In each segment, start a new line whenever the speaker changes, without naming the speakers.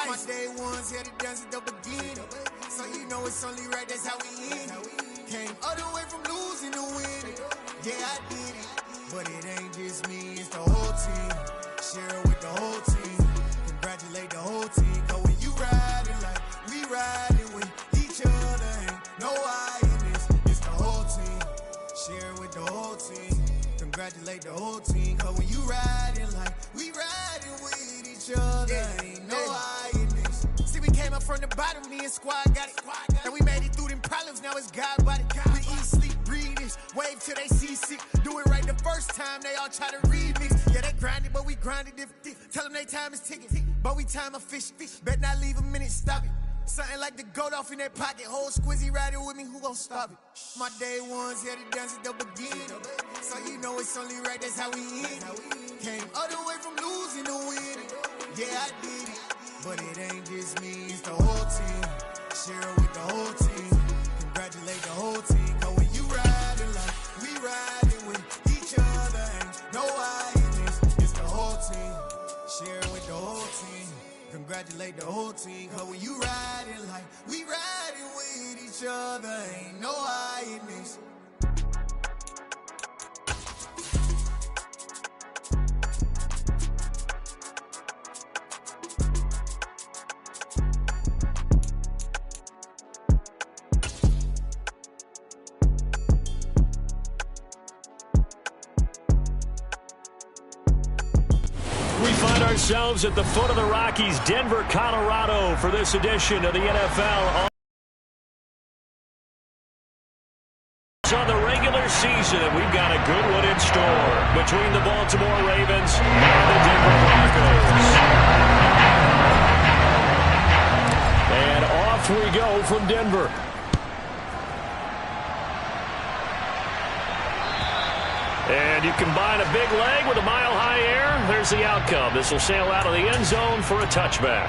My day ones here to dance at the beginning. So you know it's only right, that's how we end it. Came all the way from losing to winning. Yeah, I did it. But it ain't just me, it's the whole team. Share it with the whole team. Congratulate the whole team. Cause when you riding like we riding with each other, ain't no I in this. It's the whole team. Share it with the whole team. Congratulate the whole team. Cause when you riding like we riding with each other, ain't no I in this. See, we came up from the bottom, me and squad got it. And we made it through them problems, now it's God body. We eat, sleep, breathe this, wave till they seasick. Do it right the first time, they all try to remix. Yeah, they grinded, but we grinded different. Tell them they time is ticking, but we time a fish. Bet not leave a minute, stop it. Something like the goat off in their pocket. Whole squizzy riding with me, who gon' stop it? My day ones here to dance at the beginning. So you know it's only right, that's how we end it. Came all the way from losing to winning. Yeah, I did it. But it ain't just me, it's the whole team. Share it with the whole team. Congratulate the whole team. Cause when you riding like we riding with each other, ain't no I in this. It's the whole team. Share it with the whole team. Congratulate the whole team. Cause when you riding like we riding with each other, ain't no I in this.
Ourselves at the foot of the Rockies, Denver, Colorado, for this edition of the NFL on the regular season, and we've got a good one in store between the Baltimore Ravens and the Denver Broncos. And off we go from Denver. And you combine a big leg with a mile-high air, there's the outcome. This will sail out of the end zone for a touchback.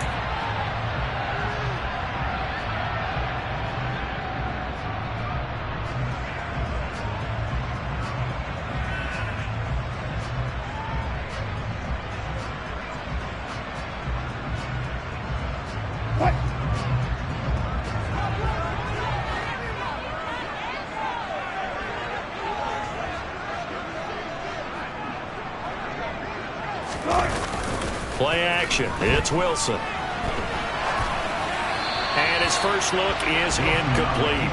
Play action. It's Wilson. And his first look is incomplete.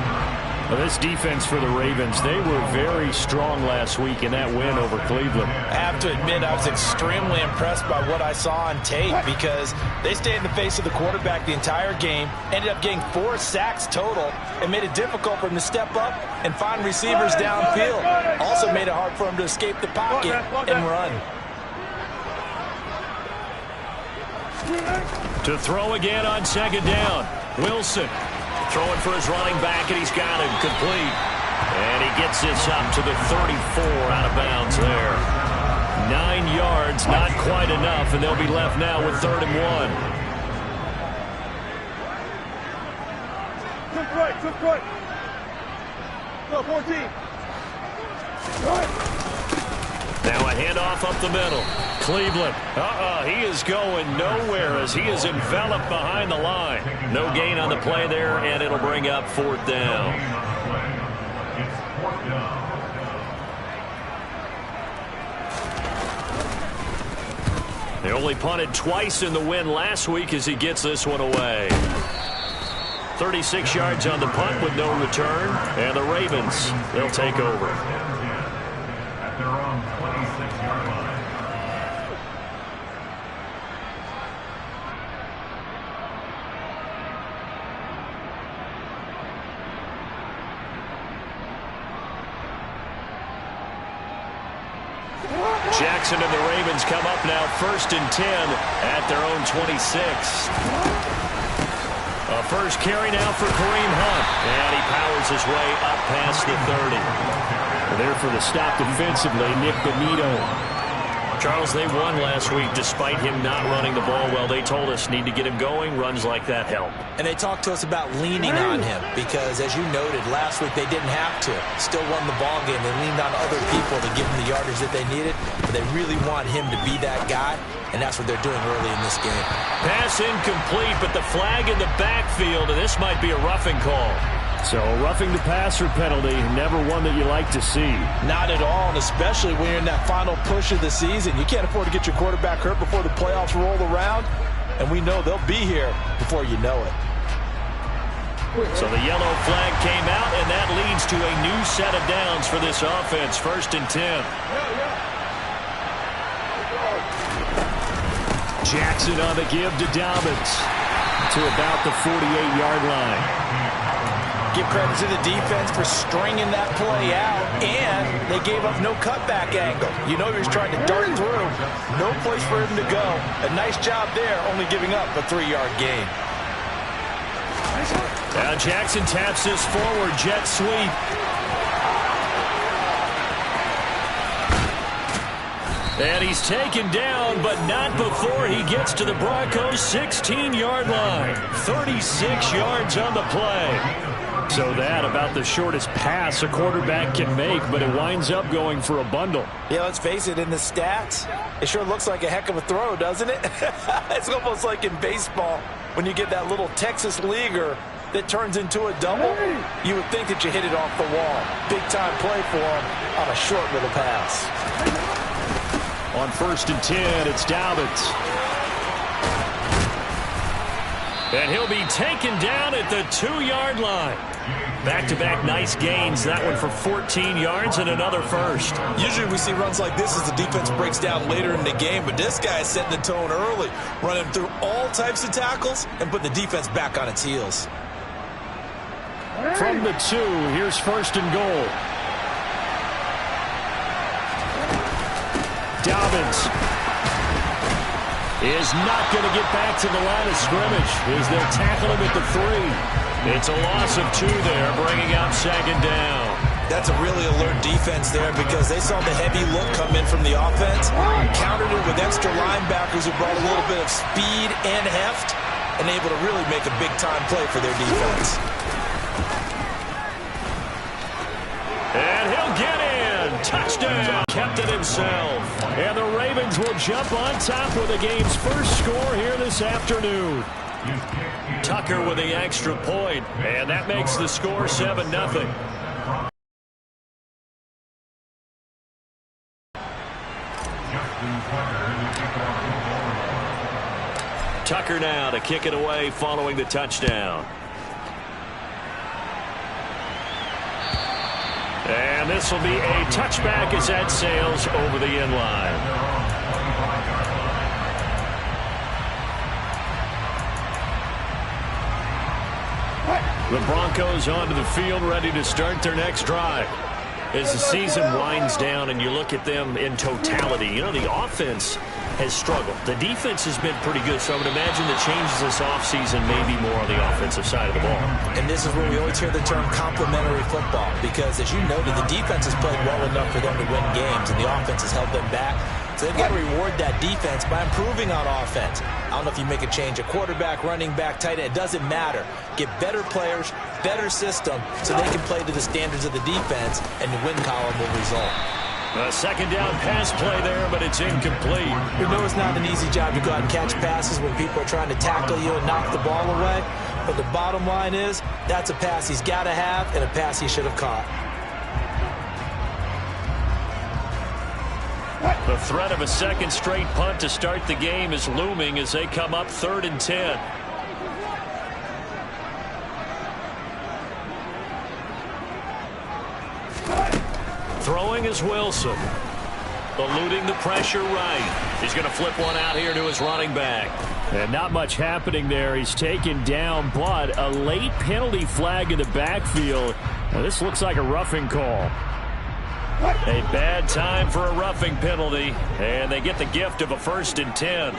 Well, this defense for the Ravens, they were very strong last week in that win over Cleveland.
I have to admit, I was extremely impressed by what I saw on tape because they stayed in the face of the quarterback the entire game, ended up getting 4 sacks total, and made it difficult for him to step up and find receivers downfield. Also made it hard for him to escape the pocket and run.
To throw again on second down. Wilson throwing for his running back, and he's got him complete. And he gets this up to the 34 out of bounds there. 9 yards, not quite enough, and they'll be left now with 3rd and 1.
Took right. Go, 14.
Now a handoff up the middle. Cleveland. He is going nowhere as he is enveloped behind the line. No gain on the play there, and it'll bring up 4th down. They only punted twice in the win last week as he gets this one away. 36 yards on the punt with no return, and the Ravens, they'll take over.
At their own 26-yard line.
Jackson and the Ravens come up now 1st and 10 at their own 26. A first carry now for Kareem Hunt, and he powers his way up past the 30.
There for the stop defensively, Nick Benito.
Charles, they won last week despite him not running the ball well. They told us need to get him going. Runs like that help.
And they talked to us about leaning on him because, as you noted, last week they didn't have to. Still won the ball game. They leaned on other people to give them the yardage that they needed. But they really want him to be that guy, and that's what they're doing early in this game. Pass incomplete, but the flag in the backfield, and this might be a roughing call.
So a roughing the passer penalty, never one that you like to see.
Not at all, and especially when you're in that final push of the season. You can't afford to get your quarterback hurt before the playoffs roll around, and we know they'll be here before you know it.
So the yellow flag came out, and that leads to a new set of downs for this offense. 1st and 10.
Jackson on the give to Dobbins to about the 48-yard line.
Give credit to the defense for stringing that play out, and they gave up no cutback angle. You know he was trying to dart through. No place for him to go. A nice job there, only giving up a 3-yard gain.
Now Jackson taps this forward, jet sweep. And he's taken down, but not before he gets to the Broncos' 16-yard line. 36 yards on the play.
So that about the shortest pass a quarterback can make, but it winds up going for a bundle.
Yeah, let's face it, in the stats, it sure looks like a heck of a throw, doesn't it? It's almost like in baseball when you get that little Texas leaguer that turns into a double. You would think that you hit it off the wall. Big-time play for him on a short little pass.
On 1st and 10, it's Dobbins.
And he'll be taken down at the 2-yard line. Back-to-back nice gains. That one for 14 yards and another first.
Usually we see runs like this as the defense breaks down later in the game, but this guy is setting the tone early, running through all types of tackles and put the defense back on its heels.
From the 2, here's 1st and goal. Dobbins is not going to get back to the line of scrimmage as they'll tackle him at the 3.
It's a loss of 2 there, bringing out 2nd down.
That's a really alert defense there because they saw the heavy look come in from the offense, countered it with extra linebackers who brought a little bit of speed and heft, and able to really make a big-time play for their defense.
And he'll get in. Touchdown. Kept it himself.
And the Ravens will jump on top with the game's first score here this afternoon.
Tucker with the extra point, and that makes the score 7-0. Tucker now to kick it away following the touchdown. And this will be a touchback as that sails over the end line. The Broncos onto the field, ready to start their next drive. As the season winds down and you look at them in totality, you know, the offense has struggled. The defense has been pretty good, so I would imagine the changes this offseason may be more on the offensive side of the ball.
And this is where we always hear the term complementary football, because as you noted, the defense has played well enough for them to win games, and the offense has held them back. So they've got to reward that defense by improving on offense. I don't know if you make a change, a quarterback, running back, tight end, it doesn't matter. Get better players, better system, so they can play to the standards of the defense, and the win column will result.
A 2nd down pass play there, but it's incomplete.
You know it's not an easy job to go out and catch passes when people are trying to tackle you and knock the ball away. But the bottom line is, that's a pass he's got to have and a pass he should have caught.
The threat of a 2nd straight punt to start the game is looming as they come up 3rd and 10. Throwing is Wilson. Eluding the pressure right. He's going to flip one out here to his running back.
And not much happening there. He's taken down, but a late penalty flag in the backfield. Now, this looks like a roughing call.
A bad time for a roughing penalty, and they get the gift of a 1st and 10.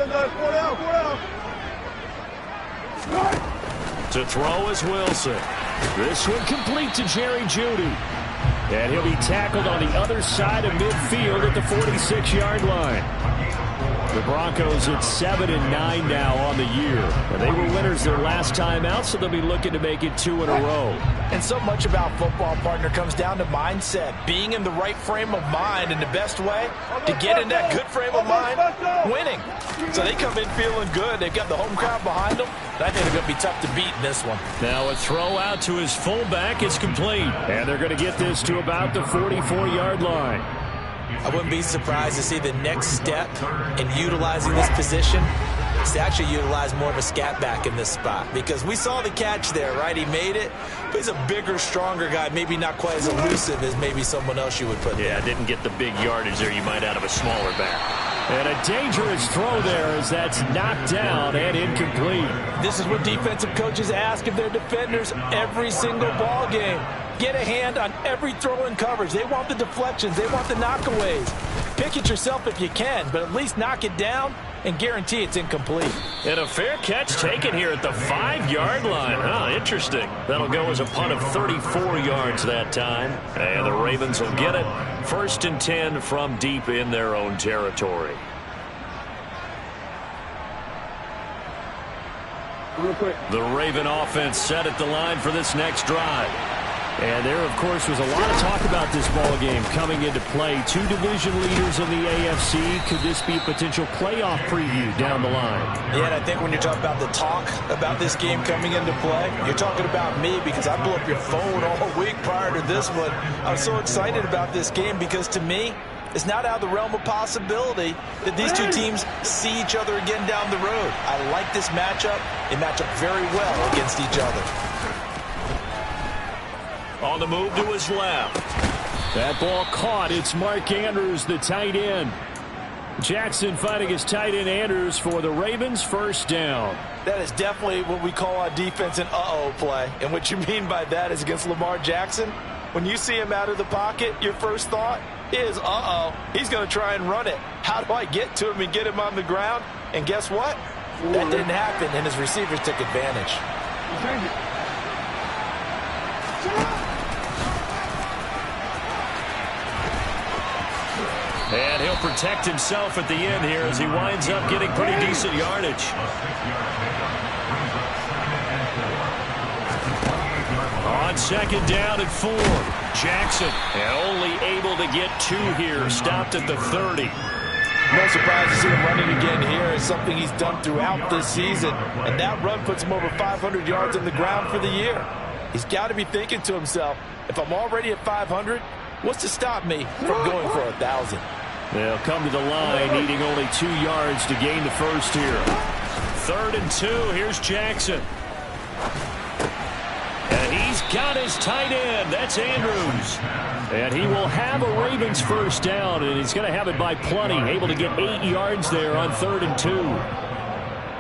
Four down.
To throw is Wilson. This one complete to Jerry Jeudy. And he'll be tackled on the other side of midfield at the 46-yard line. The Broncos at 7-9 now on the year. And they were winners their last time out, so they'll be looking to make it 2 in a row.
And so much about football, partner, comes down to mindset. Being in the right frame of mind, and the best way to get in that good frame of mind, winning. So they come in feeling good. They've got the home crowd behind them. And I think they're going to be tough to beat in this one.
Now a throw out to his fullback is complete. And they're going to get this to about the 44-yard line.
I wouldn't be surprised to see the next step in utilizing this position is to actually utilize more of a scat back in this spot, because we saw the catch there, right? He made it, but he's a bigger, stronger guy, maybe not quite as elusive as maybe someone else you would put there.
Yeah, didn't get the big yardage there you might out of a smaller back.
And a dangerous throw there as that's knocked down and incomplete.
This is what defensive coaches ask of their defenders every single ball game. Get a hand on every throw in coverage. They want the deflections. They want the knockaways. Pick it yourself if you can, but at least knock it down and guarantee it's incomplete.
And a fair catch taken here at the 5-yard line. Huh, interesting. That'll go as a punt of 34 yards that time. And the Ravens will get it. 1st and 10 from deep in their own territory.
Real quick.
The Raven offense set at the line for this next drive. And there, of course, was a lot of talk about this ball game coming into play. 2 division leaders in the AFC. Could this be a potential playoff preview down the line?
Yeah, and I think when you're talking about the talk about this game coming into play, you're talking about me, because I blew up your phone all week prior to this one. I was so excited about this game because, to me, it's not out of the realm of possibility that these two teams see each other again down the road. I like this matchup. They match up very well against each other.
On the move to his left.
That ball caught. It's Mark Andrews, the tight end. Jackson fighting his tight end Andrews for the Ravens. 1st down.
That is definitely what we call on defense an uh-oh play. And what you mean by that is against Lamar Jackson, when you see him out of the pocket, your first thought is, uh-oh, he's going to try and run it. How do I get to him and get him on the ground? And guess what? That didn't happen, and his receivers took advantage.
And he'll protect himself at the end here as he winds up getting pretty decent yardage. On 2nd down at 4. Jackson, and only able to get 2 here. Stopped at the 30.
No surprise to see him running again here. It's something he's done throughout this season. And that run puts him over 500 yards on the ground for the year. He's got to be thinking to himself, if I'm already at 500, what's to stop me from going for 1,000?
They'll come to the line, needing only 2 yards to gain the first here. 3rd and 2. Here's Jackson. And he's got his tight end. That's Andrews. And he will have a Ravens 1st down, and he's going to have it by plenty. Able to get 8 yards there on 3rd and 2.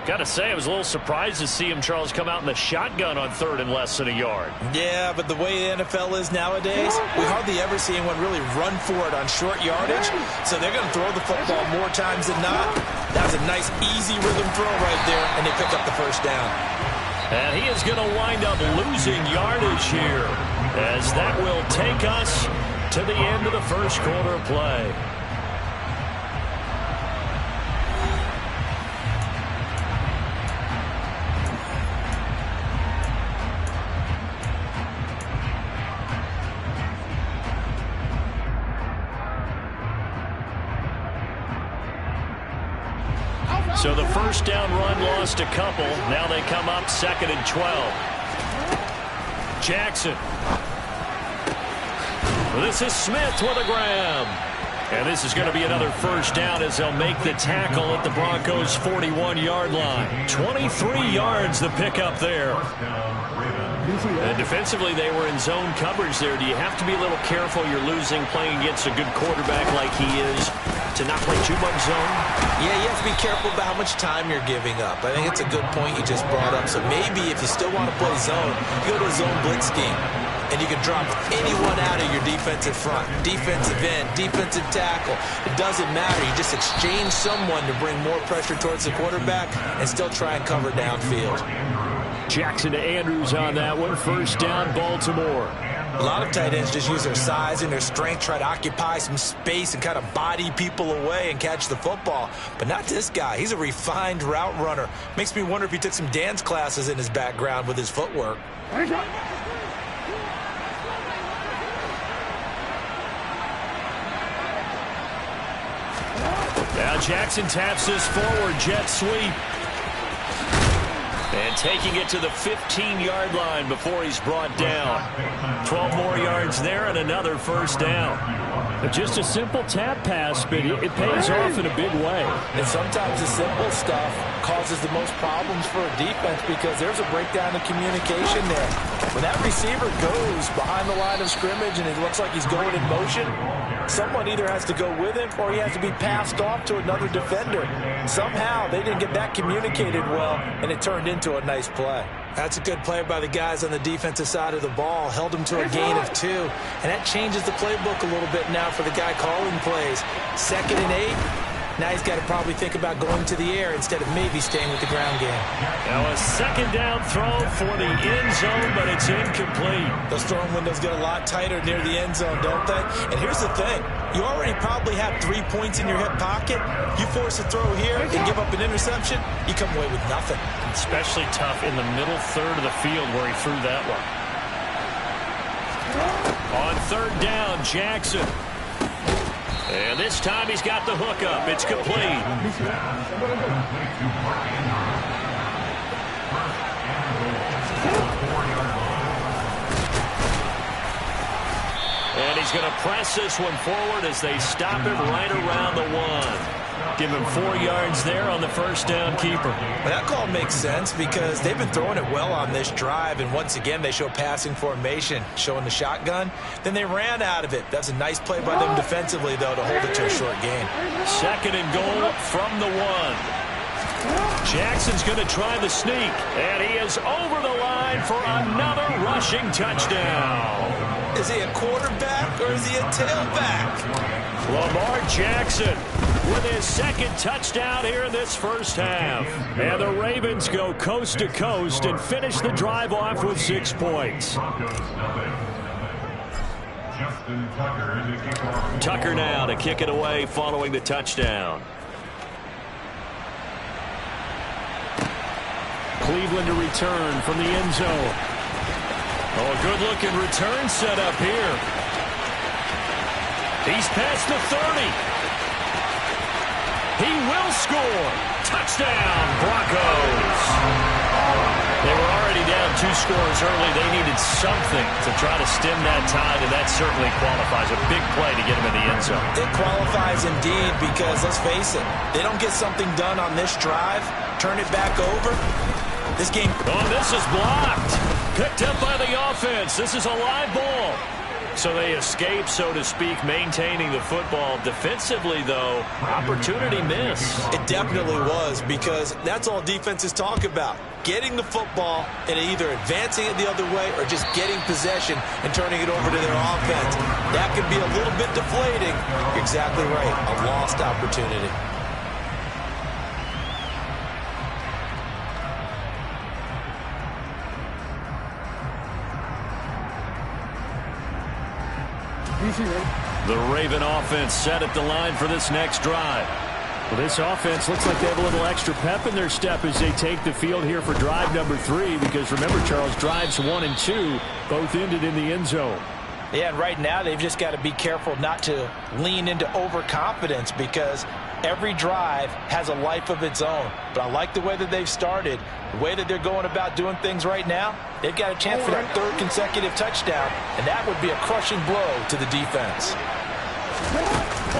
Got to say, I was a little surprised to see him, Charles, come out in the shotgun on 3rd and less than a yard.
Yeah, but the way the NFL is nowadays, we hardly ever see anyone really run for it on short yardage. So they're going to throw the football more times than not. That was a nice, easy rhythm throw right there, and they pick up the 1st down.
And he is going to wind up losing yardage here, as that will take us to the end of the 1st quarter of play. So the 1st down run lost a couple. Now they come up 2nd and 12. Jackson. This is Smith with a grab. And this is going to be another 1st down as they'll make the tackle at the Broncos' 41-yard line. 23 yards the pickup there. And defensively, they were in zone coverage there. Do you have to be a little careful? You're losing playing against a good quarterback like he is to not play too much zone?
Yeah, you have to be careful about how much time you're giving up. I think it's a good point you just brought up. So maybe if you still want to play zone, you go to a zone blitz scheme. and you can drop anyone out of your defensive front, defensive end, defensive tackle. It doesn't matter. You just exchange someone to bring more pressure towards the quarterback and still try and cover downfield.
Jackson to Andrews on that one. First down, Baltimore.
A lot of tight ends just use their size and their strength, try to occupy some space and kind of body people away and catch the football. But not this guy. He's a refined route runner. Makes me wonder if he took some dance classes in his background with his footwork.
Now Jackson taps this forward, jet sweep.
And taking it to the 15-yard line before he's brought down. 12 more yards there and another first down.
Just a simple tap pass, but it pays off in a big way.
And sometimes the simple stuff causes the most problems for a defense because there's a breakdown in communication there. When that receiver goes behind the line of scrimmage and it looks like he's going in motion, someone either has to go with him or he has to be passed off to another defender. Somehow they didn't get that communicated well, and it turned into a nice play. That's a good play by the guys on the defensive side of the ball. Held him to a gain of 2. And that changes the playbook a little bit now for the guy calling plays. 2nd and 8. Now he's got to probably think about going to the air instead of maybe staying with the ground game.
Now a second down throw for the end zone, but it's incomplete.
Those throwing windows get a lot tighter near the end zone, don't they? And here's the thing. You already probably have 3 points in your hip pocket. You force a throw here and give up an interception, you come away with nothing.
Especially tough in the middle third of the field where he threw that one. On third down, Jackson. And this time he's got the hook up. It's complete. And he's going to press this one forward as they stop him right around the 1. Give him 4 yards there on the first down keeper.
Well, that call makes sense because they've been throwing it well on this drive, and once again they show passing formation, showing the shotgun. Then they ran out of it. That's a nice play by them defensively, though, to hold it to a short gain.
2nd and goal from the 1. Jackson's going to try the sneak, and he is over the line for another rushing touchdown.
Is he a quarterback or is he a tailback?
Lamar Jackson with his 2nd touchdown here in this first half. And the Ravens go coast to coast and finish the drive off with 6 points. Tucker now to kick it away following the touchdown.
Cleveland to return from the end zone.
Oh, a good-looking return set up here. He's past the 30. He will score. Touchdown, Broncos. They were already down 2 scores early. They needed something to try to stem that tide, and that certainly qualifies. A big play to get him in the end zone.
It qualifies indeed because, let's face it, they don't get something done on this drive, turn it back over. This game...
Oh, this is blocked. Picked up by the offense. This is a live ball. So they escape, so to speak, maintaining the football. Defensively, though, opportunity miss.
It definitely was because that's all defenses talk about. Getting the football and either advancing it the other way or just getting possession and turning it over to their offense. That can be a little bit deflating. You're exactly right. A lost opportunity.
The Raven offense set at the line for this next drive.
Well, this offense looks like they have a little extra pep in their step as they take the field here for drive number 3. Because remember, Charles, drives 1 and 2 both ended in the end zone.
Yeah, and right now they've just got to be careful not to lean into overconfidence because every drive has a life of its own. But I like the way that they've started, the way that they're going about doing things right now. They've got a chance for that 3rd consecutive touchdown, and that would be a crushing blow to the defense.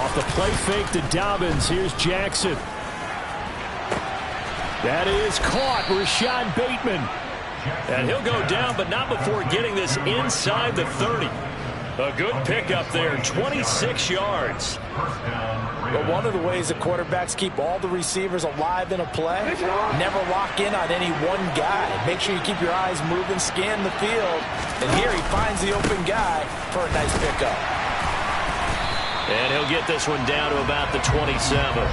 Off the play fake to Dobbins. Here's Jackson. That is caught. Rashad Bateman.
And he'll go down, but not before getting this inside the 30. A good pickup there, 26 yards.
First down,
But one of the ways that quarterbacks keep all the receivers alive in a play, never lock in on any one guy. Make sure you keep your eyes moving, scan the field. And here he finds the open guy for a nice pickup.
And he'll get this one down to about the 27.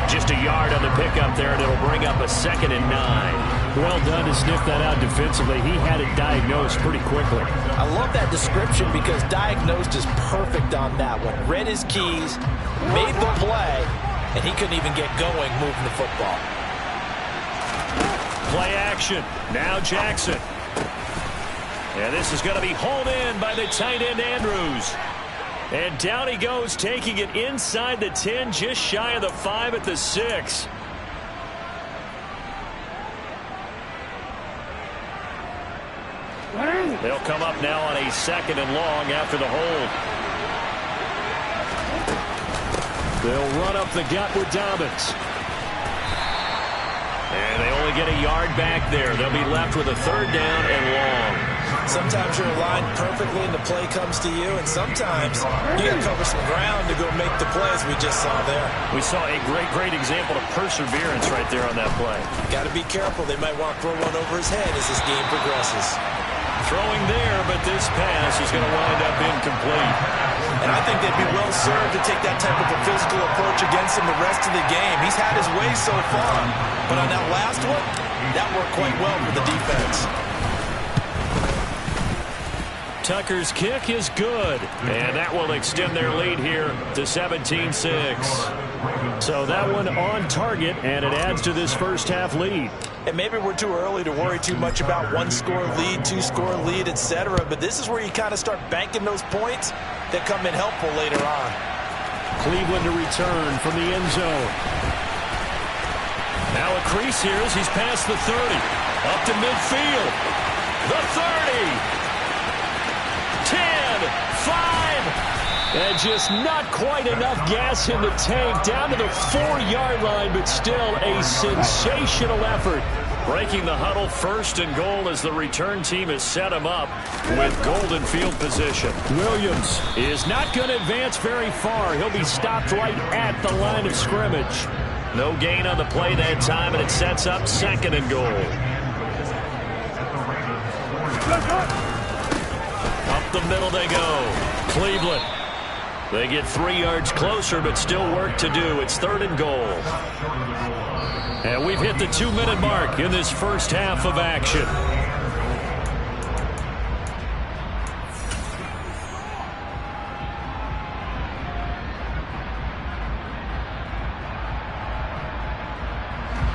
Just a yard on the pickup there, and it'll bring up a 2nd and 9.
Well done to sniff that out defensively. He had it diagnosed pretty quickly.
I love that description because diagnosed is perfect on that one. Read his keys, made the play, and he couldn't even get going moving the football.
Play action. Now Jackson.
And this is going to be hauled in by the tight end Andrews. And down he goes, taking it inside the 10, just shy of the 5 at the 6. They'll come up now on a 2nd and long after the hold.
They'll run up the gut with Dobbins.
And they only get a yard back there. They'll be left with a 3rd down and long.
Sometimes you're aligned perfectly and the play comes to you, and sometimes you got to cover some ground to go make the plays we just saw there.
We saw a great example of perseverance right there on that play.
Got to be careful. They might want to throw one over his head as this game progresses.
Throwing there, but this pass is going to wind up incomplete.
And I think they'd be well served to take that type of a physical approach against him the rest of the game. He's had his way so far, but on that last one, that worked quite well for the defense.
Tucker's kick is good, and that will extend their lead here to 17-6.
So that one on target, and it adds to this first half lead.
And maybe we're too early to worry too much about 1-score lead, 2-score lead, etc. But this is where you kind of start banking those points that come in helpful later on.
Cleveland to return from the end zone.
Now a crease here as he's past the 30. Up to midfield. The 30. 10, 5, and just not quite enough gas in the tank, down to the 4-yard line, but still a sensational effort. Breaking the huddle, 1st and goal as the return team has set him up with golden field position.
Williams is not going to advance very far. He'll be stopped right at the line of scrimmage.
No gain on the play that time, and it sets up 2nd and goal. Up the middle they go. Cleveland. They get 3 yards closer, but still work to do. It's 3rd and goal. And we've hit the 2-minute mark in this first half of action.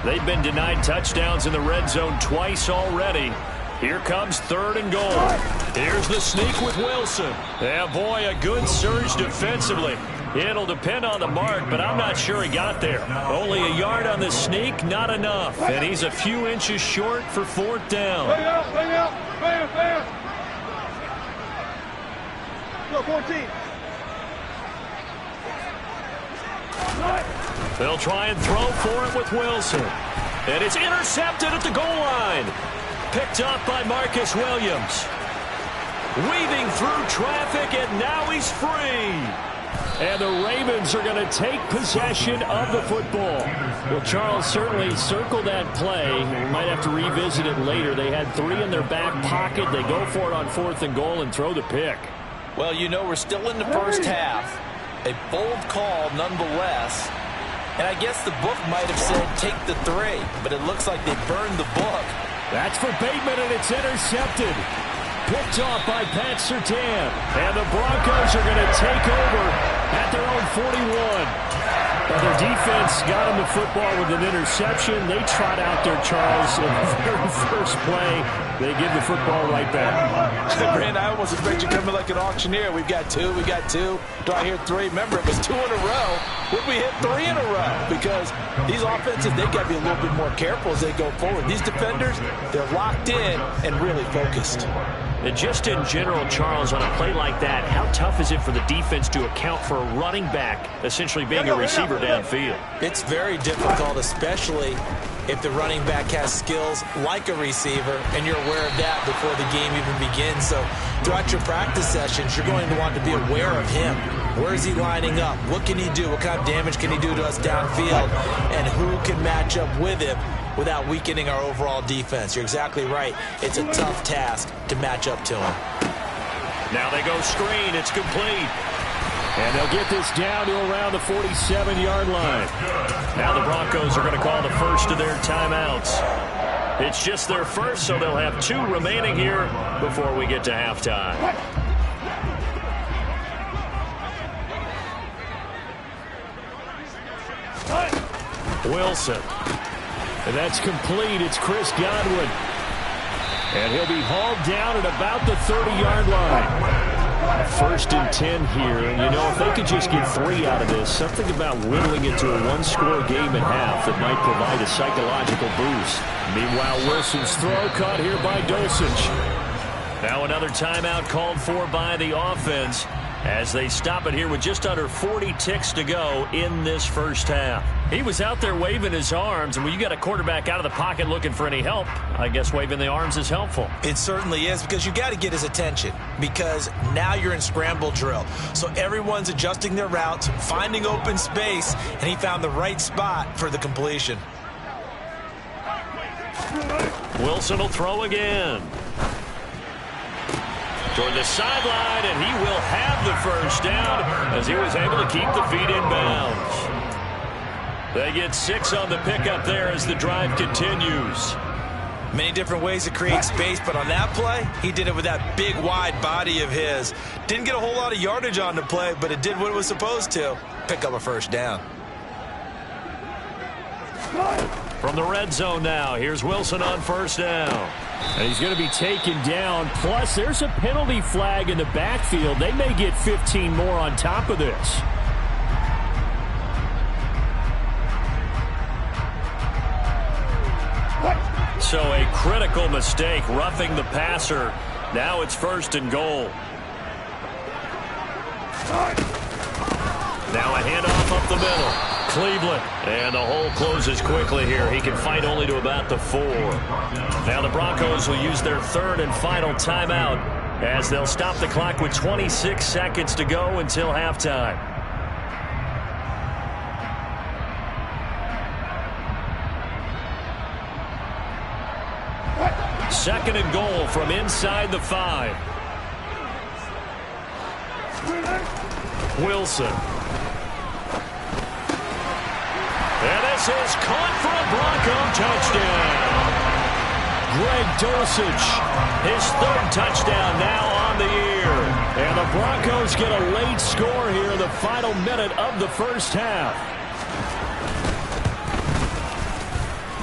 They've been denied touchdowns in the red zone twice already. Here comes 3rd and goal. Here's the sneak with Wilson. Yeah, boy, a good surge defensively. It'll depend on the mark, but I'm not sure he got there. Only a yard on the sneak, not enough. And he's a few inches short for 4th down.
Bang out, bang out, bang, bang. Go, 14.
They'll try and throw for it with Wilson. And it's intercepted at the goal line. Picked up by Marcus Williams. Weaving through traffic, and now he's free.
And the Ravens are going to take possession of the football. Well, Charles, certainly circle that play. We might have to revisit it later. They had 3 in their back pocket. They go for it on 4th and goal and throw the pick.
Well, you know, we're still in the first half. A bold call nonetheless. And I guess the book might have said take the 3, but it looks like they burned the book.
That's for Bateman, and it's intercepted. Picked off by Pat Surtain. And the Broncos are going to take over at their own 41. Well, their defense got them the football with an interception. They trot out there, Charles, in the very first play. They give the football right back.
Brand, I almost expect you coming like an auctioneer. We've got 2, we got 2. Do I hear 3? Remember, it was 2 in a row. Would we hit 3 in a row? Because these offenses, they got to be a little bit more careful as they go forward. These defenders, they're locked in and really focused.
And just in general, Charles, on a play like that, how tough is it for the defense to account for a running back essentially being a receiver downfield?
It's very difficult, especially if the running back has skills like a receiver, and you're aware of that before the game even begins. So throughout your practice sessions, you're going to want to be aware of him. Where is he lining up? What can he do? What kind of damage can he do to us downfield? And who can match up with him without weakening our overall defense? You're exactly right. It's a tough task to match up to him.
Now they go screen. It's complete.
And they'll get this down to around the 47-yard line.
Now the Broncos are going to call the first of their timeouts. It's just their first, so they'll have 2 remaining here before we get to halftime. Wilson.
And that's complete. It's Chris Godwin. And he'll be hauled down at about the 30-yard line. 1st and 10 here, and you know, if they could just get 3 out of this, something about whittling it to a 1-score game at half that might provide a psychological boost. Meanwhile, Wilson's throw caught here by Dulcich.
Now another timeout called for by the offense as they stop it here with just under 40 ticks to go in this first half. He was out there waving his arms, and when you got a quarterback out of the pocket looking for any help, I guess waving the arms is helpful.
It certainly is, because you got to get his attention, because now you're in scramble drill. So everyone's adjusting their routes, finding open space, and he found the right spot for the completion.
Wilson will throw again. Toward the sideline, and he will have the first down as he was able to keep the feet in bounds. They get 6 on the pickup there as the drive continues.
Many different ways to create space, but on that play, he did it with that big, wide body of his. Didn't get a whole lot of yardage on the play, but it did what it was supposed to. Pick up a first down.
From the red zone now, here's Wilson on first down.
And he's going to be taken down. Plus, there's a penalty flag in the backfield. They may get 15 more on top of this.
So a critical mistake, roughing the passer. Now it's 1st and goal. Now a handoff up the middle. Cleveland. And the hole closes quickly here. He can fight only to about the 4. Now the Broncos will use their 3rd and final timeout as they'll stop the clock with 26 seconds to go until halftime. Second and goal from inside the 5. Wilson. And this is caught for a Bronco touchdown. Greg Dulcich, his 3rd touchdown now on the year. And the Broncos get a late score here in the final minute of the first half.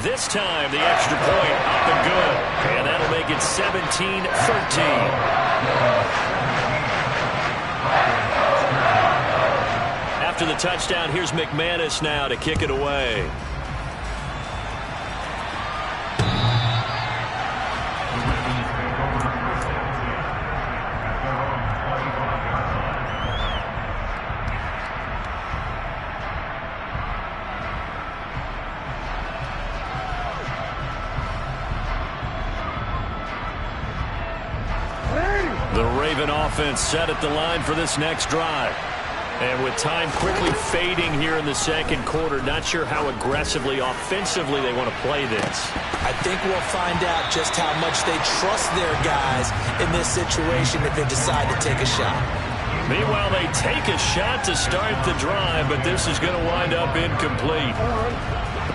This time, the extra point up and good. And that'll make it 17-13. After the touchdown, here's McManus now to kick it away. The Raven offense set at the line for this next drive. And with time quickly fading here in the second quarter, not sure how aggressively, offensively they want to play this.
I think we'll find out just how much they trust their guys in this situation if they decide to take a shot.
Meanwhile, they take a shot to start the drive, but this is going to wind up incomplete.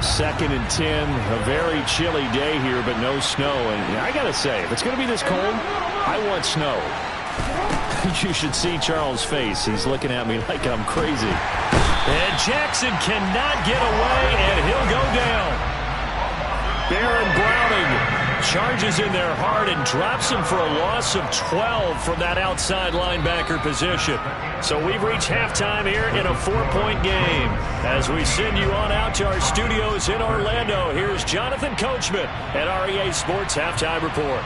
2nd and 10, a very chilly day here, but no snow. And I got to say, if it's going to be this cold, I want snow. You should see Charles' face. He's looking at me like I'm crazy.
And Jackson cannot get away, and he'll go down. Baron Browning charges in there hard and drops him for a loss of 12 from that outside linebacker position. So we've reached halftime here in a 4-point game. As we send you on out to our studios in Orlando, here's Jonathan Coachman at REA Sports Halftime Report.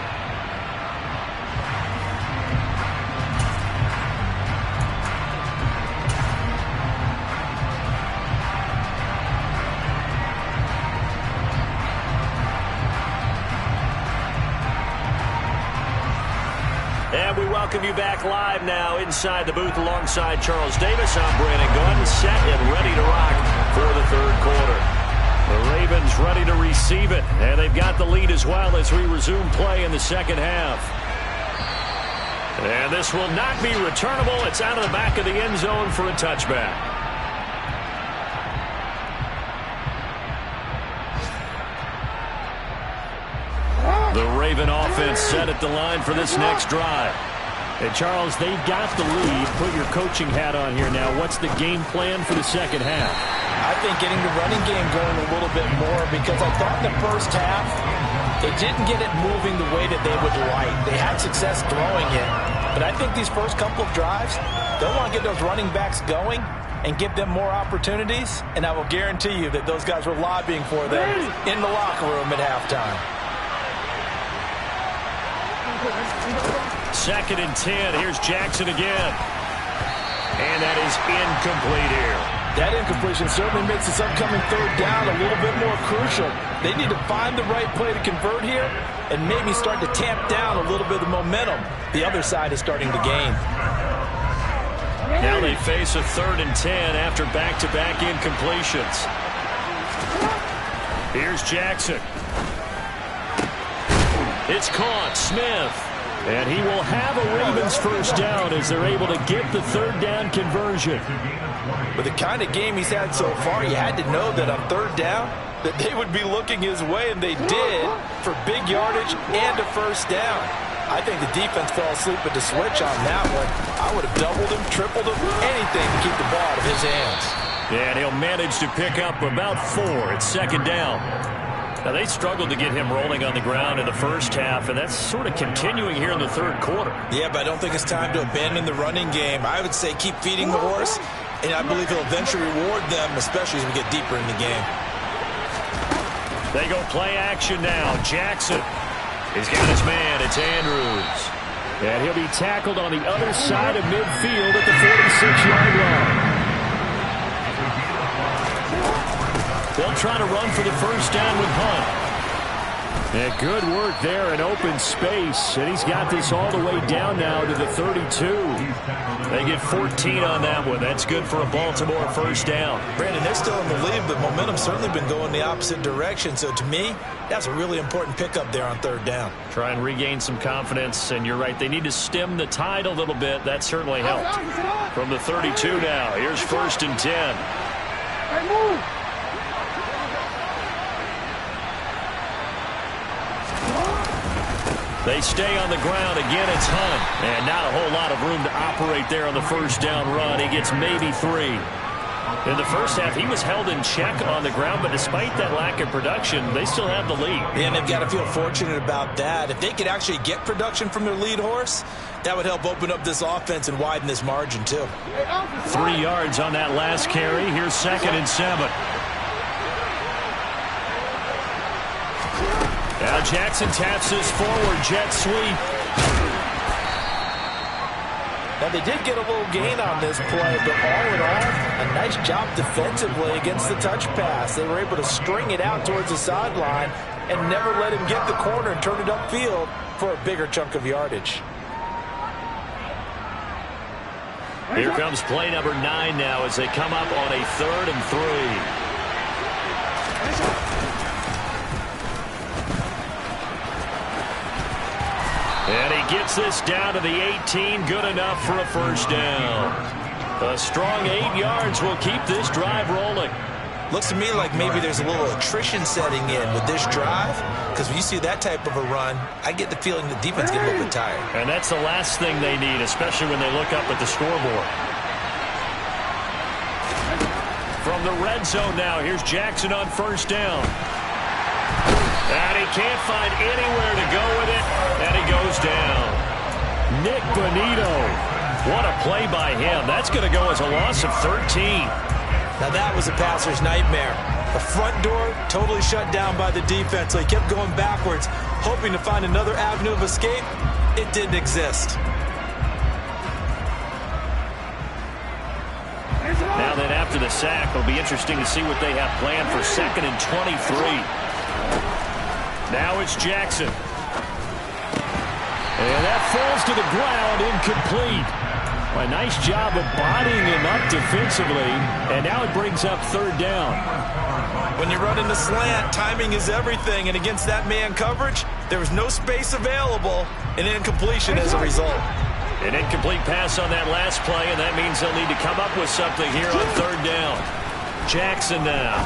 And we welcome you back live now inside the booth alongside Charles Davis. I'm Brandon Gunn, set and ready to rock for the third quarter. The Ravens ready to receive it, and they've got the lead as well as we resume play in the second half. And this will not be returnable. It's out of the back of the end zone for a touchback. The Raven offense set at the line for this next drive.
And Charles, they've got the lead. Put your coaching hat on here now. What's the game plan for the second half?
I think getting the running game going a little bit more, because I thought in the first half they didn't get it moving the way that they would like. They had success throwing it, but I think these first couple of drives, they'll want to get those running backs going and give them more opportunities, and I will guarantee you that those guys were lobbying for them in the locker room at halftime.
2nd and 10. Here's Jackson again. And that is incomplete here.
That incompletion certainly makes this upcoming third down a little bit more crucial. They need to find the right play to convert here and maybe start to tamp down a little bit of the momentum the other side is starting to gain.
Now they face a 3rd and 10 after back-to-back incompletions. Here's Jackson. It's caught. Smith. And he will have a Ravens first down as they're able to get the third down conversion.
With the kind of game he's had so far, you had to know that on third down that they would be looking his way, and they did, for big yardage and a first down. I think the defense fell asleep at the switch on that one. I would have doubled him, tripled him, anything to keep the ball out of his hands.
And he'll manage to pick up about 4 at 2nd down. Now, they struggled to get him rolling on the ground in the first half, and that's sort of continuing here in the third quarter.
Yeah, but I don't think it's time to abandon the running game. I would say keep feeding the horse, and I believe he'll eventually reward them, especially as we get deeper in the game.
They go play action now. Jackson. He's got his man. It's Andrews.
And he'll be tackled on the other side of midfield at the 46-yard line.
They'll try to run for the first down with Hunt.
And good work there in open space. And he's got this all the way down now to the 32.
They get 14 on that one. That's good for a Baltimore first down.
Brandon, they're still in the lead, but momentum's certainly been going the opposite direction. So to me, that's a really important pickup there on third down.
Try and regain some confidence. And you're right, they need to stem the tide a little bit. That certainly helped. From the 32 now, here's 1st and 10.
Hey, move!
They stay on the ground. Again, it's Hunt. And not a whole lot of room to operate there on the first down run. He gets maybe 3. In the first half, he was held in check on the ground, but despite that lack of production, they still have the lead.
And they've got to feel fortunate about that. If they could actually get production from their lead horse, that would help open up this offense and widen this margin, too.
3 yards on that last carry. Here's 2nd and 7. Now Jackson taps his forward jet sweep.
Now, they did get a little gain on this play, but all in all, a nice job defensively against the touch pass. They were able to string it out towards the sideline and never let him get the corner and turn it upfield for a bigger chunk of yardage.
Here comes play number 9 now as they come up on a 3rd and 3. And he gets this down to the 18. Good enough for a first down. A strong 8 yards will keep this drive rolling.
Looks to me like maybe there's a little attrition setting in with this drive, because when you see that type of a run, I get the feeling the defense gets a little bit tired.
And that's the last thing they need, especially when they look up at the scoreboard. From the red zone now, here's Jackson on first down. And he can't find anywhere to go with it, and he goes down.
Nick Bonito.
What a play by him. That's going to go as a loss of 13.
Now that was a passer's nightmare. The front door totally shut down by the defense, so he kept going backwards, hoping to find another avenue of escape. It didn't exist.
Now then, after the sack, it'll be interesting to see what they have planned for 2nd and 23. Now it's Jackson. And that
falls to the ground, incomplete. A nice job of bodying him up defensively, and now it brings up third down.
When you run in the slant, timing is everything, and against that man coverage, there was no space available, and incompletion as a result.
An incomplete pass on that last play, and that means they'll need to come up with something here on third down. Jackson now.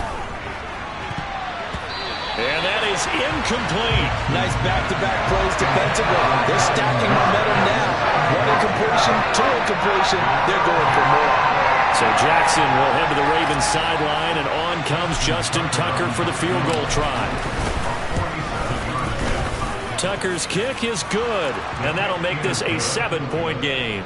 And that is incomplete.
Nice back-to-back plays defensively. They're stacking momentum now. One incompletion, two incompletion. They're going for more.
So Jackson will head to the Ravens sideline, and on comes Justin Tucker for the field goal try. Tucker's kick is good, and that'll make this a 7-point game.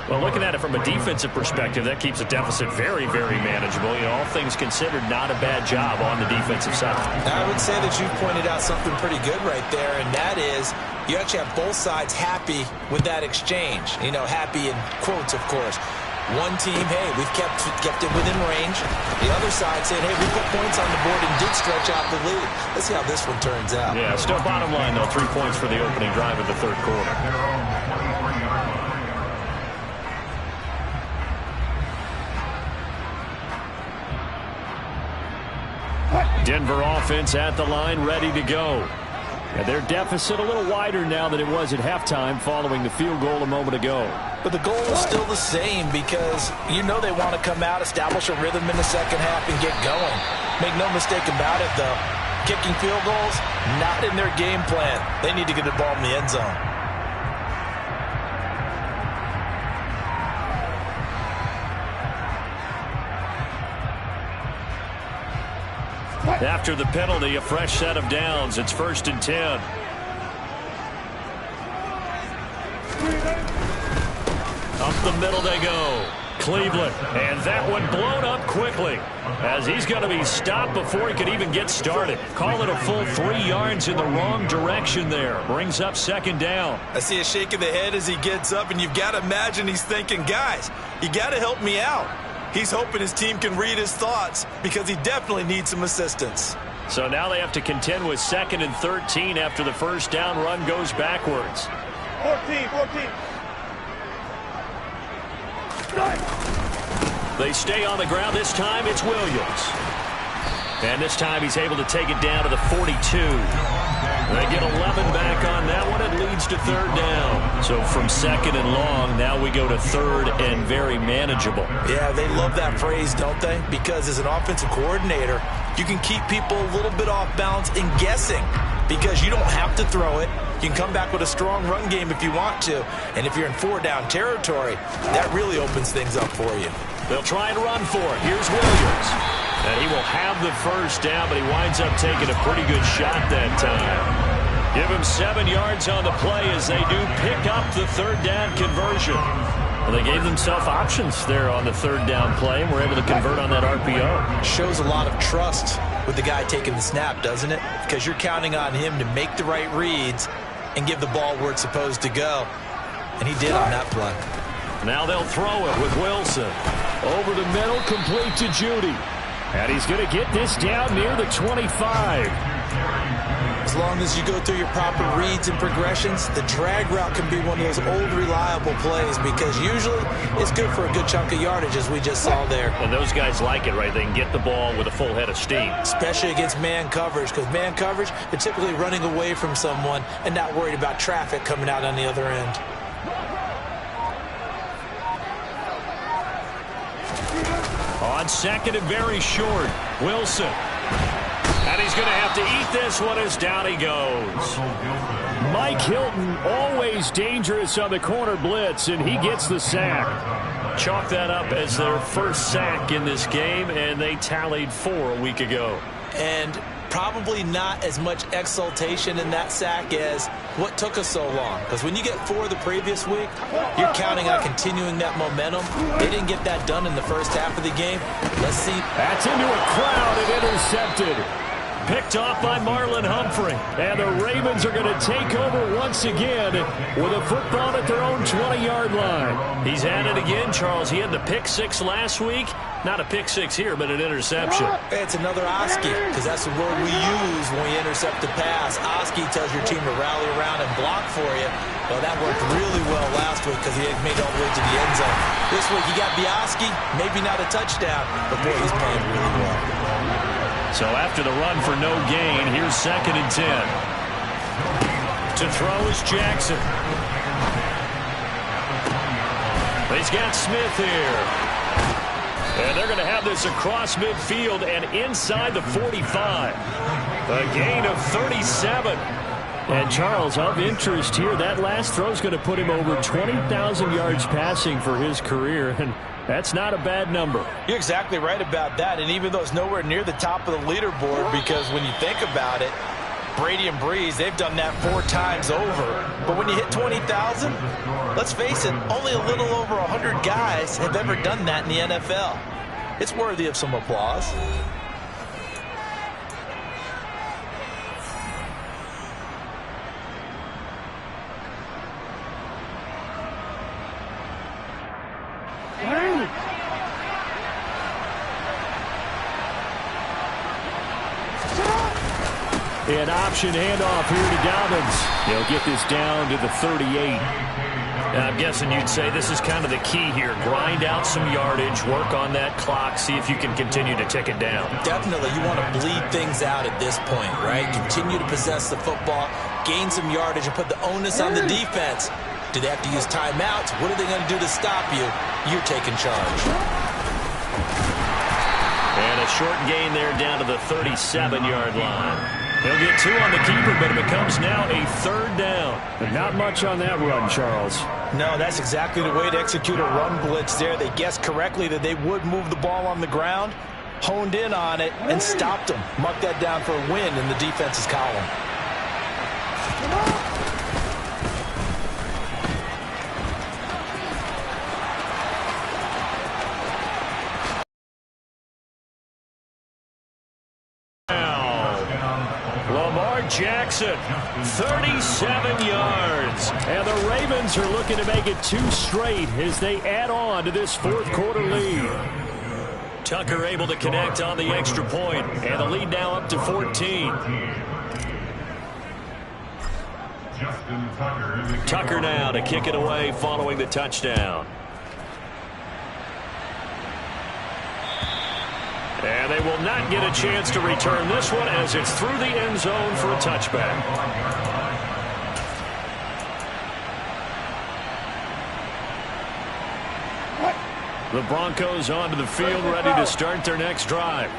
Well, looking at it from a defensive perspective, that keeps the deficit very, very manageable. You know, all things considered, not a bad job on the defensive side.
I would say that you pointed out something pretty good right there, and that is you actually have both sides happy with that exchange. You know, happy in quotes, of course. One team, hey, we've kept it within range. The other side said, hey, we put points on the board and did stretch out the lead. Let's see how this one turns out.
Yeah, still bottom line, though, 3 points for the opening drive of the third quarter. Denver offense at the line, ready to go. And their deficit a little wider now than it was at halftime following the field goal a moment ago.
But the goal is still the same because you know they want to come out, establish a rhythm in the second half, and get going. Make no mistake about it, though. Kicking field goals, not in their game plan. They need to get the ball in the end zone.
After the penalty, a fresh set of downs. It's 1st and 10. Up the middle they go. Cleveland. And that one blown up quickly as he's going to be stopped before he could even get started. Call it a full 3 yards in the wrong direction there. Brings up 2nd down.
I see a shake of the head as he gets up, and you've got to imagine he's thinking, guys, you got to help me out. He's hoping his team can read his thoughts because he definitely needs some assistance.
So now they have to contend with 2nd and 13 after the first down run goes backwards.
14.
They stay on the ground. This time it's Williams. And this time he's able to take it down to the 42. They get 11 back on that one. It leads to 3rd down. So from 2nd and long, now we go to 3rd and very manageable.
Yeah, they love that phrase, don't they? Because as an offensive coordinator, you can keep people a little bit off balance and guessing because you don't have to throw it. You can come back with a strong run game if you want to. And if you're in 4-down territory, that really opens things up for you.
They'll try and run for it. Here's Williams. And he will have the first down, but he winds up taking a pretty good shot that time. Give him 7 yards on the play as they do pick up the 3rd down conversion. Well, they gave themselves options there on the 3rd down play and were able to convert on that RPO.
Shows a lot of trust with the guy taking the snap, doesn't it? Because you're counting on him to make the right reads and give the ball where it's supposed to go. And he did on that play.
Now they'll throw it with Wilson.
Over the middle, complete to Judy. And he's going to get this down near the 25.
As long as you go through your proper reads and progressions, the drag route can be one of those old reliable plays because usually it's good for a good chunk of yardage as we just saw there.
And those guys like it, right? They can get the ball with a full head of steam.
Especially against man coverage because man coverage, they're typically running away from someone and not worried about traffic coming out on the other end.
On 2nd and very short, Wilson. And he's going to have to eat this one as down he goes.
Mike Hilton, always dangerous on the corner blitz, and he gets the sack.
Chalk that up as their first sack in this game, and they tallied 4 a week ago.
And probably not as much exultation in that sack as what took us so long. Because when you get 4 the previous week, you're counting on continuing that momentum. They didn't get that done in the first half of the game. Let's see.
That's into a crowd and intercepted.
Picked off by Marlon Humphrey.
And the Ravens are going to take over once again with a football at their own 20-yard line.
He's at it again, Charles. He had the pick 6 last week. Not a pick 6 here, but an interception.
It's another Oski, because that's the word we use when we intercept the pass. Oski tells your team to rally around and block for you. Well, that worked really well last week because he had made all the way to the end zone. This week he got Bioski, maybe not a touchdown, but boy, he's playing really well.
So after the run for no gain, here's 2nd and 10. To throw is Jackson. He's got Smith here. And they're going to have this across midfield and inside the 45. A gain of 37. And Charles, of interest here, that last throw is going to put him over 20,000 yards passing for his career, and that's not a bad number.
You're exactly right about that, and even though it's nowhere near the top of the leaderboard, because when you think about it, Brady and Breeze, they've done that 4 times over. But when you hit 20,000, let's face it, only a little over 100 guys have ever done that in the NFL. It's worthy of some applause.
An option handoff here to Dobbins. He'll get this down to the 38.
I'm guessing you'd say this is kind of the key here. Grind out some yardage, work on that clock, see if you can continue to tick it down.
Definitely, you want to bleed things out at this point, right? Continue to possess the football, gain some yardage, and put the onus on the defense. Do they have to use timeouts? What are they going to do to stop you? You're taking charge.
And a short gain there down to the 37-yard line. He'll get 2 on the keeper, but it becomes now a 3rd down.
But not much on that run, Charles.
No, that's exactly the way to execute a run blitz there. They guessed correctly that they would move the ball on the ground, honed in on it, and stopped them. Mark that down for a win in the defense's column.
Jackson, 37 yards.
And the Ravens are looking to make it 2 straight as they add on to this 4th quarter lead.
Tucker able to connect on the extra point, and the lead now up to 14. Tucker now to kick it away following the touchdown. And they will not get a chance to return this one as it's through the end zone for a touchback. The Broncos onto the field, ready to start their next drive.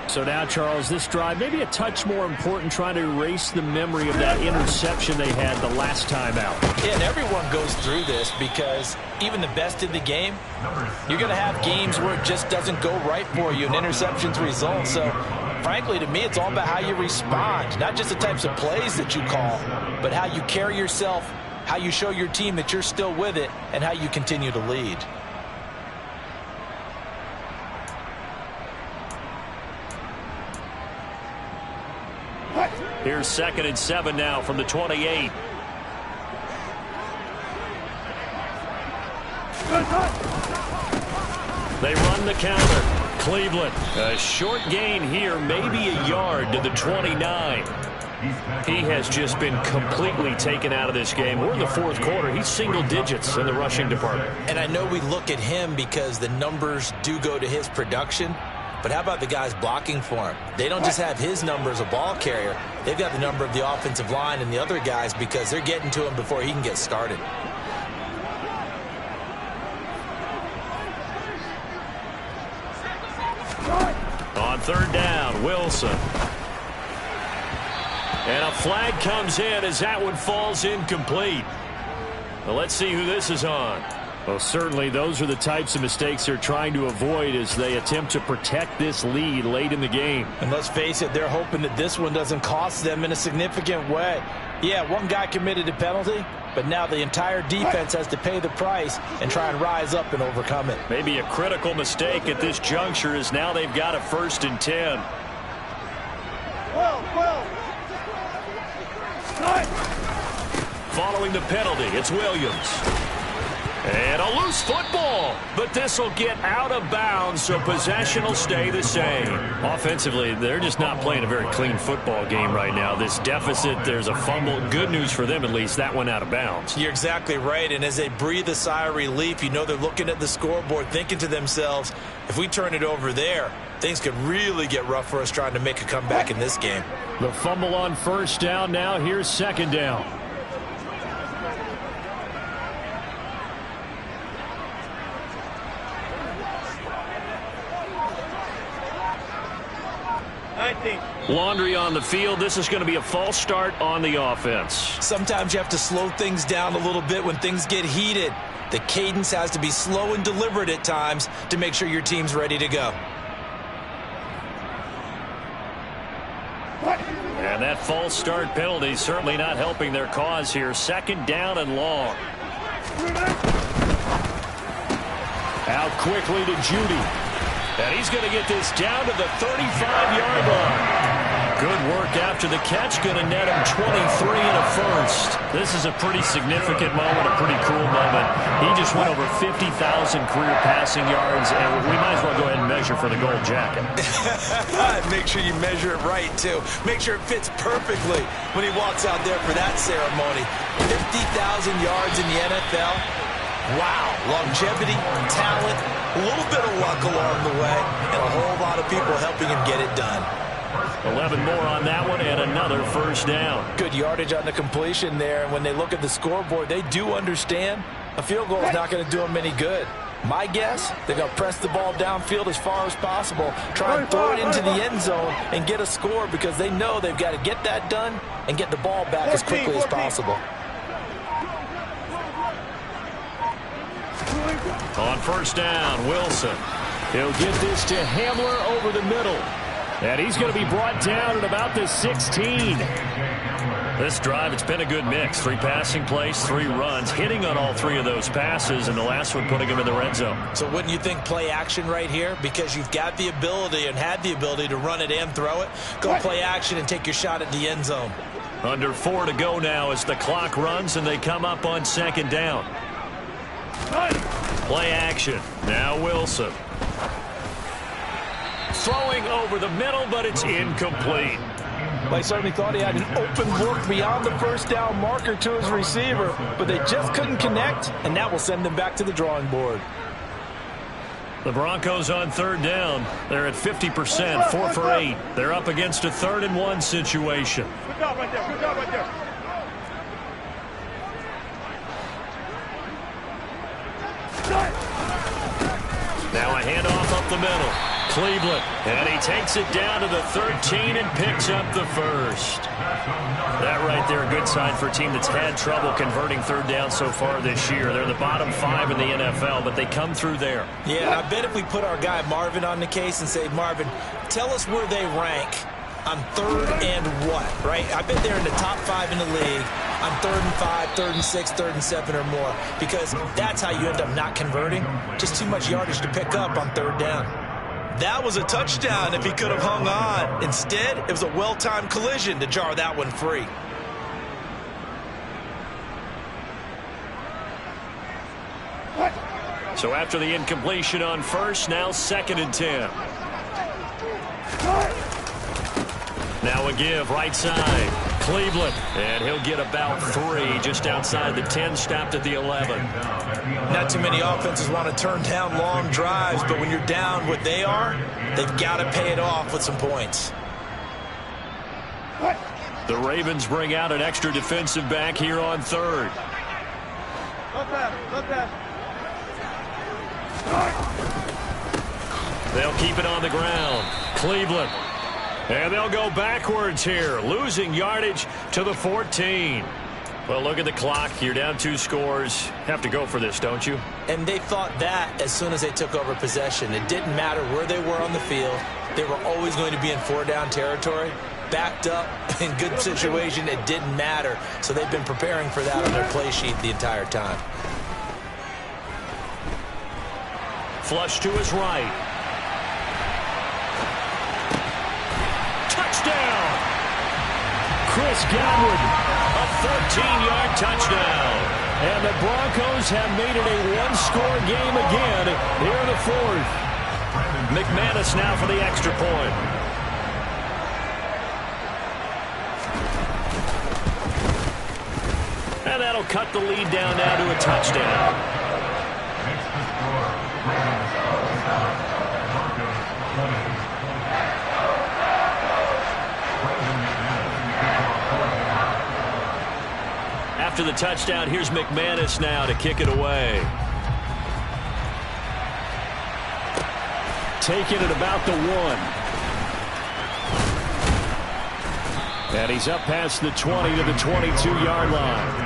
So now, Charles, this drive maybe a touch more important, trying to erase the memory of that interception they had the last time out.
Yeah, and everyone goes through this because even the best in the game, you're going to have games where it just doesn't go right for you and interceptions result. So, frankly, to me, it's all about how you respond, not just the types of plays that you call, but how you carry yourself, how you show your team that you're still with it, and how you continue to lead.
Here's 2nd and 7 now from the 28. They run the counter. Cleveland, a short gain here, maybe a yard to the 29. He has just been completely taken out of this game. We're in the 4th quarter. He's single digits in the rushing department.
And I know we look at him because the numbers do go to his production. But how about the guys blocking for him? They don't just have his number as a ball carrier. They've got the number of the offensive line and the other guys because they're getting to him before he can get started.
On 3rd down, Wilson. And a flag comes in as that one falls incomplete. Well, let's see who this is on.
Well, certainly those are the types of mistakes they're trying to avoid as they attempt to protect this lead late in the game.
And let's face it, they're hoping that this one doesn't cost them in a significant way. Yeah, one guy committed a penalty, but now the entire defense has to pay the price and try and rise up and overcome it.
Maybe a critical mistake at this juncture is now they've got a 1st and 10. Following the penalty, it's Williams. And a loose football, but this will get out of bounds, so possession will stay the same. Offensively, they're just not playing a very clean football game right now. This deficit, there's a fumble. Good news for them, at least. That went out of bounds.
You're exactly right, and as they breathe a sigh of relief, you know they're looking at the scoreboard, thinking to themselves, if we turn it over there, things could really get rough for us trying to make a comeback in this game.
The fumble on first down. Now here's second down. Laundry on the field. This is going to be a false start on the offense.
Sometimes you have to slow things down a little bit when things get heated. The cadence has to be slow and deliberate at times to make sure your team's ready to go.
And that false start penalty certainly not helping their cause here. Second down and long.
Out quickly to Judy.
And he's going to get this down to the 35-yard line. Good work after the catch. Going to net him 23 and a first. This is a pretty significant moment, a pretty cool moment. He just went over 50,000 career passing yards, and we might as well go ahead and measure for the gold jacket.
Make sure you measure it right, too. Make sure it fits perfectly when he walks out there for that ceremony. 50,000 yards in the NFL. Wow. Longevity, talent, a little bit of luck along the way, and a whole lot of people helping him get it done.
11 more on that one, and another first down.
Good yardage on the completion there, and when they look at the scoreboard, they do understand a field goal is not going to do them any good. My guess, they're going to press the ball downfield as far as possible, try and throw it into the end zone and get a score because they know they've got to get that done and get the ball back as quickly as possible.
On first down, Wilson.
He'll get this to Hamler over the middle. And he's going to be brought down at about the 16.
This drive, it's been a good mix. 3 passing plays, 3 runs, hitting on all 3 of those passes, and the last one putting him in the red zone.
So wouldn't you think play action right here? Because you've got the ability and had the ability to run it and throw it. Go play action and take your shot at the end zone.
Under 4 to go now as the clock runs, and they come up on second down. Play action. Now Wilson. Throwing over the middle, but it's incomplete.
They certainly thought he had an open look beyond the first down marker to his receiver, but they just couldn't connect, and that will send them back to the drawing board.
The Broncos on third down. They're at 50%, 4 for 8. They're up against a 3rd and 1 situation.
Good job right there. Good job right there.
Now a handoff up the middle. Cleveland, and he takes it down to the 13 and picks up the first. That right there, a good sign for a team that's had trouble converting third down so far this year. They're the bottom 5 in the NFL, but they come through there.
Yeah, and I bet if we put our guy Marvin on the case and say, Marvin, tell us where they rank on 3rd and what, right? I bet they're in the top 5 in the league on 3rd and 5, 3rd and 6, 3rd and 7 or more, because that's how you end up not converting. Just too much yardage to pick up on 3rd down. That was a touchdown if he could have hung on. Instead, it was a well-timed collision to jar that one free.
So after the incompletion on first, now 2nd and 10. Now a give, right side. Cleveland, and he'll get about 3 just outside the 10, stopped at the 11.
Not too many offenses want to turn down long drives, but when you're down what they are, they've got to pay it off with some points.
The Ravens bring out an extra defensive back here on 3rd. They'll keep it on the ground. Cleveland. And they'll go backwards here, losing yardage to the 14. Well, look at the clock. You're down 2 scores. Have to go for this, don't you?
And they thought that as soon as they took over possession. It didn't matter where they were on the field. They were always going to be in 4-down territory. Backed up, in good situation, it didn't matter. So they've been preparing for that on their play sheet the entire time.
Flush to his right. Touchdown! Chris Godwin, a 14-yard touchdown.
And the Broncos have made it a one-score game again here in the fourth.
McManus now for the extra point. And that'll cut the lead down now to a touchdown. After the touchdown, here's McManus now to kick it away.
Taking it about the 1. And he's up past the 20 to the 22-yard line.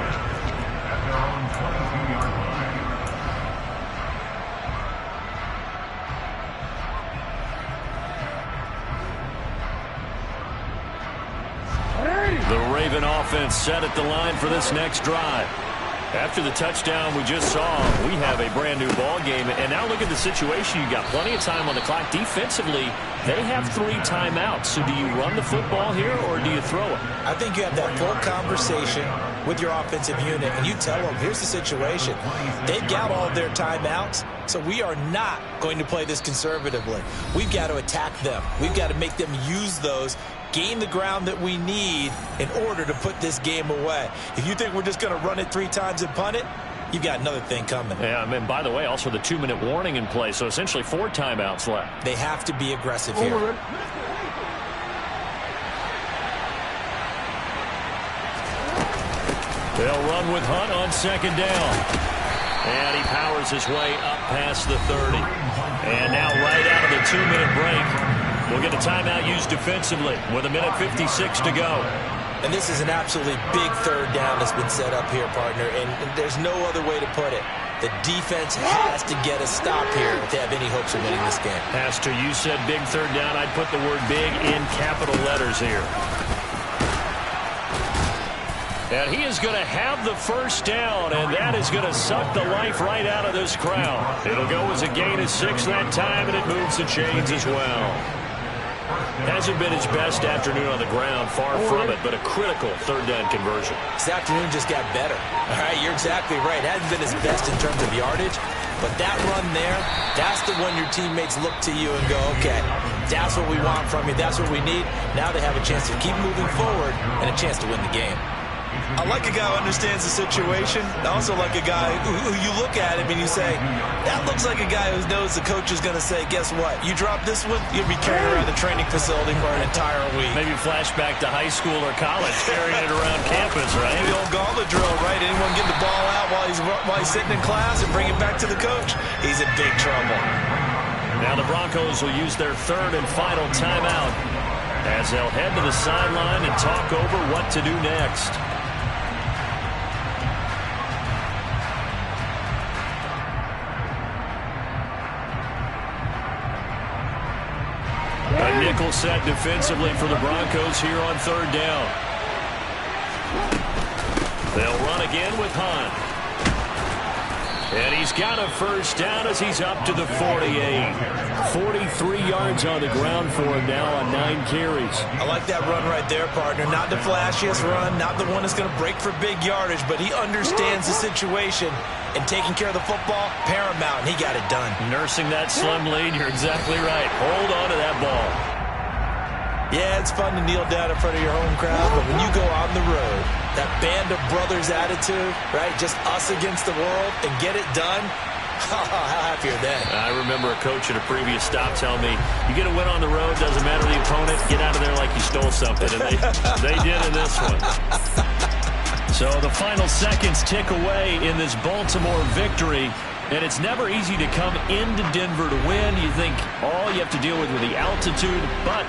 The Raven offense set at the line for this next drive. After the touchdown we just saw, we have a brand new ball game. And now look at the situation. You got plenty of time on the clock. Defensively, they have 3 timeouts. So do you run the football here or do you throw it?
I think you have that full conversation with your offensive unit, and you tell them, here's the situation. They've got all of their timeouts, so we are not going to play this conservatively. We've got to attack them. We've got to make them use those, gain the ground that we need in order to put this game away. If you think we're just going to run it 3 times and punt it, you've got another thing coming.
Yeah, and by the way, also the 2-minute warning in play, so essentially 4 timeouts left.
They have to be aggressive here.
They'll run with Hunt on second down. And he powers his way up past the 30. And now right out of the 2-minute break, we'll get a timeout used defensively with 1:56 to go.
And this is an absolutely big third down that's been set up here, partner, and there's no other way to put it. The defense has to get a stop here if they have any hopes of winning this game.
Pastor, you said big third down. I'd put the word big in capital letters here. And he is going to have the first down, and that is going to suck the life right out of this crowd. It'll go as a gain of 6 that time, and it moves the chains as well. Hasn't been his best afternoon on the ground, far from it, but a critical third down conversion.
This afternoon just got better. All right, you're exactly right. Hasn't been his best in terms of yardage, but that run there, that's the one your teammates look to you and go, okay, that's what we want from you, that's what we need. Now they have a chance to keep moving forward and a chance to win the game. I like a guy who understands the situation. I also like a guy who you look at him and you say, that looks like a guy who knows the coach is going to say, guess what? You drop this one, you'll be carrying around the training facility for an entire week.
Maybe flashback to high school or college, carrying it around campus, right?
The old gauntlet drill, right? Anyone get the ball out while he's sitting in class and bring it back to the coach? He's in big trouble.
Now the Broncos will use their third and final timeout as they'll head to the sideline and talk over what to do next. A nickel set defensively for the Broncos here on third down. They'll run again with Hunt. And he's got a first down as he's up to the 48. 43 yards on the ground for him now on 9 carries.
I like that run right there, partner. Not the flashiest run, not the one that's going to break for big yardage, but he understands the situation, and taking care of the football, paramount, and he got it done.
Nursing that slim lead, you're exactly right. Hold on to that ball.
Yeah, it's fun to kneel down in front of your home crowd, but when you go on the road, that band of brothers attitude, right, just us against the world, and get it done, how happy are they?
I remember a coach at a previous stop telling me, you get a win on the road, doesn't matter the opponent, get out of there like you stole something, and they did in this one. So the final seconds tick away in this Baltimore victory. And it's never easy to come into Denver to win. You think all you have to deal with the altitude, but